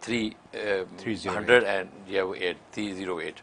308,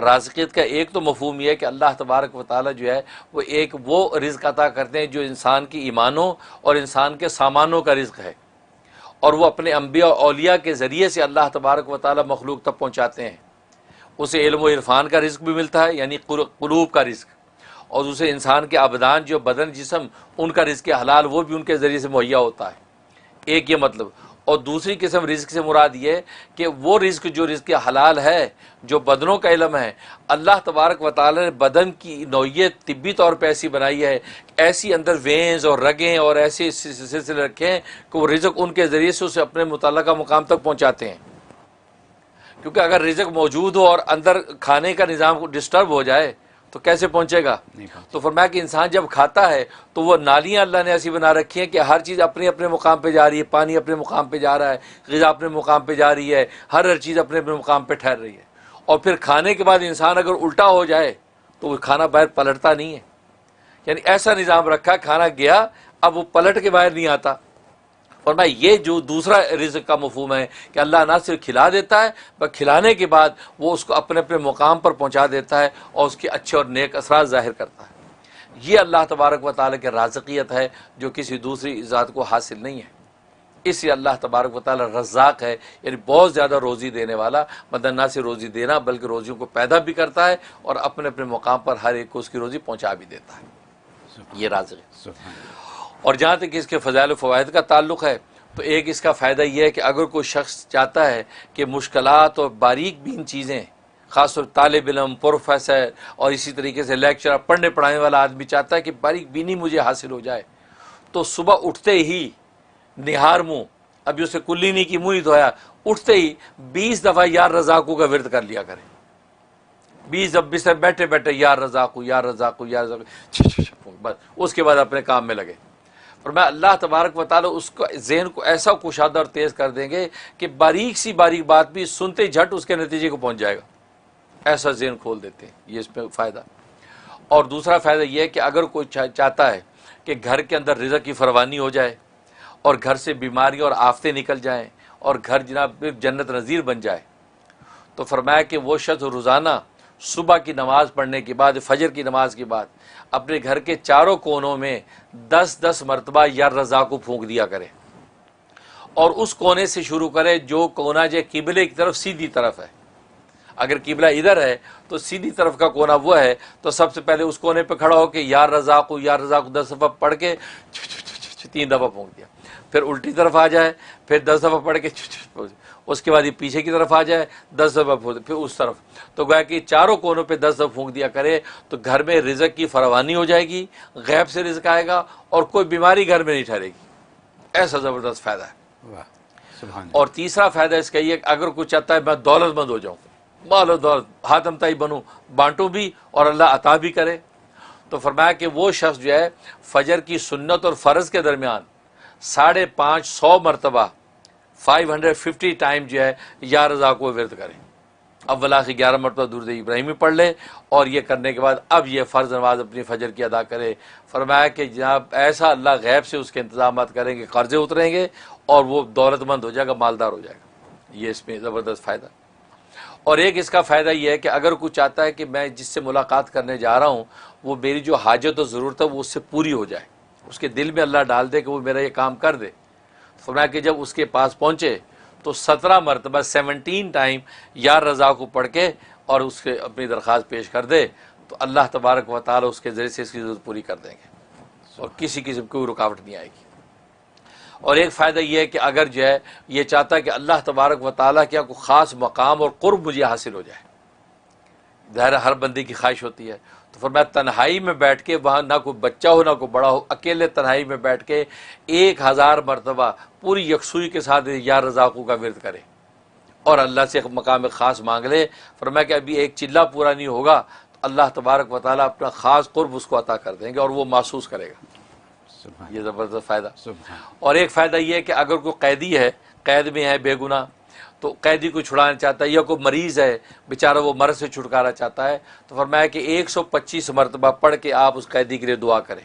رازقیت کا ایک تو مفہوم یہ ہے کہ اللہ تبارک و تعالیٰ جو ہے وہ ایک وہ رزق عطا کرتے ہیں جو انسان کی ایمانوں اور انسان کے سامانوں کا رزق ہے، اور وہ اپنے انبیاء اور اولیاء کے ذریعے سے اللہ تبارک و تعالیٰ مخلوق تک پہنچاتے ہیں۔ اسے علم و عرفان کا رزق بھی ملتا ہے، یعنی قلوب کا رزق، اور اسے انسان کے ابدان جو بدن جسم ان کا رزق حلال وہ بھی ان کے ذریعے سے مہیا ہوتا ہے، ایک یہ مطلب۔ اور دوسری قسم رزق سے مراد یہ کہ وہ رزق جو رزق حلال ہے، جو بدنوں کا علم ہے، اللہ تبارک و تعالی نے بدن کی نوعیت طبی طور پہ ایسی بنائی ہے، ایسی اندر وینز اور رگیں اور ایسے سلسلے رکھے ہیں کہ وہ رزق ان کے ذریعے سے اسے اپنے متعلقہ مقام تک پہنچاتے ہیں۔ کیونکہ اگر رزق موجود ہو اور اندر کھانے کا نظام ڈسٹرب ہو جائے تو کیسے پہنچے گا؟ تو فرمایا کہ انسان جب کھاتا ہے تو وہ نالیاں اللہ نے ایسی بنا رکھی ہیں کہ ہر چیز اپنے اپنے مقام پہ جا رہی ہے، پانی اپنے مقام پہ جا رہا ہے، غذا اپنے مقام پہ جا رہی ہے، ہر چیز اپنے اپنے مقام پہ ٹھہر رہی ہے۔ اور پھر کھانے کے بعد انسان اگر الٹا ہو جائے تو وہ کھانا باہر پلٹتا نہیں ہے، یعنی ایسا نظام رکھا، کھانا گیا اب وہ پلٹ کے باہر نہیں آتا۔ فرمایا یہ جو دوسرا رزق کا مفہوم ہے کہ اللہ نہ صرف کھلا دیتا ہے بلکہ کھلانے کے بعد وہ اس کو اپنے اپنے مقام پر پہنچا دیتا ہے اور اس کے اچھے اور نیک اثرات ظاہر کرتا ہے۔ یہ اللہ تبارک و تعالیٰ کی رازقیت ہے جو کسی دوسری ذات کو حاصل نہیں ہے۔ اس لیے اللہ تبارک و تعالیٰ رزاق ہے، یعنی بہت زیادہ روزی دینے والا، مطلب نہ صرف روزی دینا بلکہ روزیوں کو پیدا بھی کرتا ہے اور اپنے اپنے مقام پر ہر ایک کو اس کی روزی پہنچا بھی دیتا ہے۔ یہ رازق ہے۔ اور جہاں تک اس کے فضائل و فوائد کا تعلق ہے تو ایک اس کا فائدہ یہ ہے کہ اگر کوئی شخص چاہتا ہے کہ مشکلات اور باریک بین چیزیں، خاص طور طالب علم، پروفیسر اور اسی طریقے سے لیکچرر، پڑھنے پڑھانے والا آدمی چاہتا ہے کہ باریک بینی مجھے حاصل ہو جائے، تو صبح اٹھتے ہی نہار منہ، ابھی اسے کلی نہیں کی، منہ نہیں دھویا، اٹھتے ہی 20 دفعہ یا رزاقو کا ورد کر لیا کرے۔ 20 دفعہ سے بیٹھے بیٹھے یا رزاقو یا رزاقو یا رزاقو، بس اس کے بعد اپنے کام میں لگے۔ اور میں اللہ تبارک و تعالیٰ اس کو ذہن کو ایسا کشادہ اور تیز کر دیں گے کہ باریک سی باریک بات بھی سنتے جھٹ اس کے نتیجے کو پہنچ جائے گا، ایسا ذہن کھول دیتے ہیں۔ یہ اس میں فائدہ۔ اور دوسرا فائدہ یہ ہے کہ اگر کوئی چاہتا ہے کہ گھر کے اندر رزق کی فراوانی ہو جائے اور گھر سے بیماریاں اور آفتیں نکل جائیں اور گھر جناب جنت نظیر بن جائے، تو فرمایا کہ وہ شخص روزانہ صبح کی نماز پڑھنے کے بعد، فجر کی نماز کے بعد اپنے گھر کے چاروں کونوں میں 10 مرتبہ یا رضا کو پھونک دیا کرے، اور اس کونے سے شروع کرے جو کونا جو قبلے کی طرف سیدھی طرف ہے۔ اگر قبلہ ادھر ہے تو سیدھی طرف کا کونا وہ ہے، تو سب سے پہلے اس کونے پہ کھڑا ہو کے یا رضا کو 10 دفعہ پڑھ کے 3 دفعہ پھونک دیا، پھر الٹی طرف آ جائے، پھر 10 دفعہ پڑھ کے، اس کے بعد یہ پیچھے کی طرف آ جائے 10 دفعہ پھونک، پھر اس طرف، تو گویا کہ چاروں کونوں پہ 10 دفعہ پھونک دیا کرے تو گھر میں رزق کی فراوانی ہو جائے گی، غیب سے رزق آئے گا اور کوئی بیماری گھر میں نہیں ٹھہرے گی۔ ایسا زبردست فائدہ ہے۔ اور تیسرا فائدہ اس کا یہ کہ اگر کوئی چاہتا ہے میں دولت مند ہو جاؤں، مال و دولت حاتم تائی بنوں، بانٹوں بھی اور اللہ عطا بھی کرے، تو فرمایا کہ وہ شخص جو ہے فجر کی سنت اور فرض کے درمیان 550 مرتبہ 550 ٹائم جو ہے یا رضا کو ورد کرے۔ اولا سے 11 مرتبہ درود ابراہیمی پڑھ لے، اور یہ کرنے کے بعد اب یہ فرض نماز اپنی فجر کی ادا کرے۔ فرمایا کہ جناب ایسا اللہ غیب سے اس کے انتظامات کریں گے، قرضے اتریں گے اور وہ دولت مند ہو جائے گا، مالدار ہو جائے گا۔ یہ اس میں زبردست فائدہ۔ اور ایک اس کا فائدہ یہ ہے کہ اگر کوئی چاہتا ہے کہ میں جس سے ملاقات کرنے جا رہا ہوں وہ میری جو حاجت و ضرورت ہے وہ اس سے پوری ہو جائے، اس کے دل میں اللہ ڈال دے کہ وہ میرا یہ کام کر دے، فرمایا کہ جب اس کے پاس پہنچے تو 17 مرتبہ 17 ٹائم یا رضا کو پڑھ کے اور اس کے اپنی درخواست پیش کر دے تو اللہ تبارک و تعالی اس کے ذریعے سے اس کی ضرورت پوری کر دیں گے اور کسی قسم کی کوئی رکاوٹ نہیں آئے گی۔ اور ایک فائدہ یہ ہے کہ اگر جو ہے یہ چاہتا ہے کہ اللہ تبارک و تعالیٰ کیا کوئی خاص مقام اور قرب مجھے حاصل ہو جائے، ظاہر ہر بندے کی خواہش ہوتی ہے، تو فرمایا تنہائی میں بیٹھ کے، وہاں نہ کوئی بچہ ہو نہ کوئی بڑا ہو، اکیلے تنہائی میں بیٹھ کے 1000 مرتبہ پوری یکسوئی کے ساتھ یا رضاقو کا ورد کرے اور اللہ سے مقام خاص مانگ لے۔ فرمایا کہ ابھی ایک چلہ پورا نہیں ہوگا تو اللہ تبارک و تعالیٰ اپنا خاص قرب اس کو عطا کر دیں گے اور وہ محسوس کرے گا۔ یہ زبردست فائدہ۔ اور ایک فائدہ یہ ہے کہ اگر کوئی قیدی ہے، قید میں ہے بے گناہ، تو قیدی کو چھڑانا چاہتا ہے، یا کوئی مریض ہے بیچارہ وہ مرض سے چھٹکارا چاہتا ہے، تو فرمایا کہ 125 مرتبہ پڑھ کے آپ اس قیدی کے لیے دعا کریں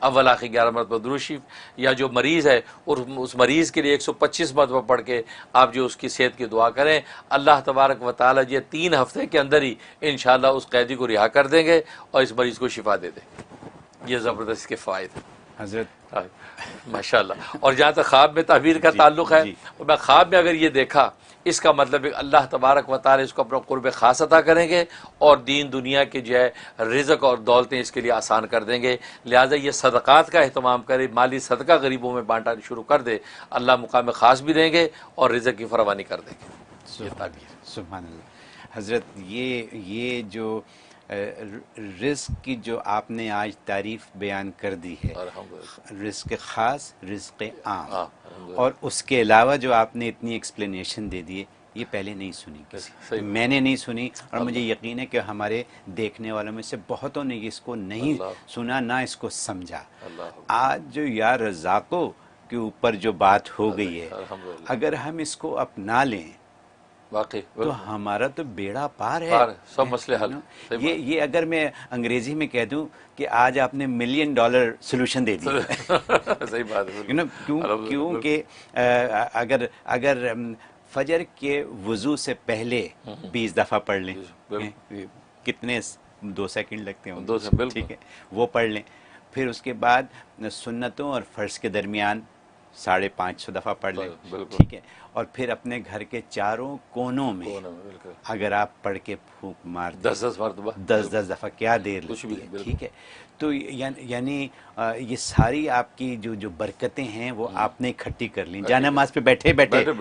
اول آخر 11 مرتبہ درود شریف، یا جو مریض ہے اور اس مریض کے لیے 125 مرتبہ پڑھ کے آپ جو اس کی صحت کی دعا کریں، اللہ تبارک و تعالیٰ یہ 3 ہفتے کے اندر ہی انشاءاللہ اس قیدی کو رہا کر دیں گے اور اس مریض کو شفا دے دیں گے۔ یہ زبردست کے فوائد ہیں حضرت ماشاءاللہ۔ اور جہاں تک خواب میں تعبیر کا تعلق ہے، اور میں خواب میں اگر یہ دیکھا، اس کا مطلب ہے اللہ تبارک و تعالی اس کو اپنا قرب خاص عطا کریں گے اور دین دنیا کے جو ہے رزق اور دولتیں اس کے لیے آسان کر دیں گے۔ لہٰذا یہ صدقات کا اہتمام کرے، مالی صدقہ غریبوں میں بانٹنا شروع کر دے، اللہ مقام خاص بھی دیں گے اور رزق کی فراوانی کر دیں گے۔ یہ تعبیر۔ سبحان اللہ۔ حضرت یہ جو رزق کی جو آپ نے آج تعریف بیان کر دی ہے، رزق خاص، رزق عام، اور اس کے علاوہ جو آپ نے اتنی ایکسپلینیشن دے دی ہے، یہ پہلے نہیں سنی کسی، میں نے نہیں سنی، اور مجھے یقین ہے کہ ہمارے دیکھنے والوں میں سے بہتوں نے اس کو نہیں سنا، نہ اس کو سمجھا۔ آج جو یا رزاقوں کے اوپر جو بات ہو گئی ہے، اگر ہم اس کو اپنا لیں واقعی تو ہمارا تو بیڑا پار ہے، سب مسئلے حل۔ یہ اگر میں انگریزی میں کہہ دوں کہ آج آپ نے $1 ملین سولوشن دے دیا، صحیح بات ہے۔ کیونکہ اگر فجر کے وضو سے پہلے 20 دفعہ پڑھ لیں، کتنے 2 سیکنڈ لگتے ہیں، 2 سیکنڈ، ٹھیک ہے، وہ پڑھ لیں، پھر اس کے بعد سنتوں اور فرض کے درمیان 550 دفعہ پڑھ لیں، ٹھیک ہے، اور پھر اپنے گھر کے چاروں کونوں میں اگر آپ پڑھ کے پھونک مار دیں 10 مرتبہ، 10 دفعہ، کیا دیر لگتی ہے، ٹھیک ہے۔ تو یعنی یہ ساری آپ کی جو برکتیں ہیں وہ آپ نے اکٹھی کر لیں، جانماز پہ بیٹھے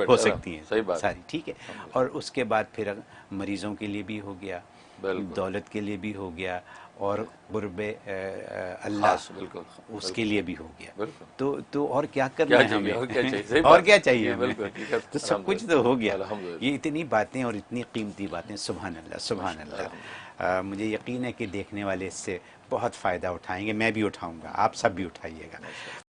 ہو سکتی ہیں ساری، ٹھیک ہے، اور اس کے بعد پھر مریضوں کے لیے بھی ہو گیا، دولت کے لیے بھی ہو گیا، اور قرب اللہ اس کے لیے بھی ہو گیا، تو اور کیا کرنا ہے ہمیں، اور کیا چاہیے ہمیں، تو سب کچھ تو ہو گیا۔ یہ اتنی باتیں اور اتنی قیمتی باتیں، سبحان اللہ، سبحان اللہ۔ مجھے یقین ہے کہ دیکھنے والے اس سے بہت فائدہ اٹھائیں گے، میں بھی اٹھاؤں گا، آپ سب بھی اٹھائیے گا۔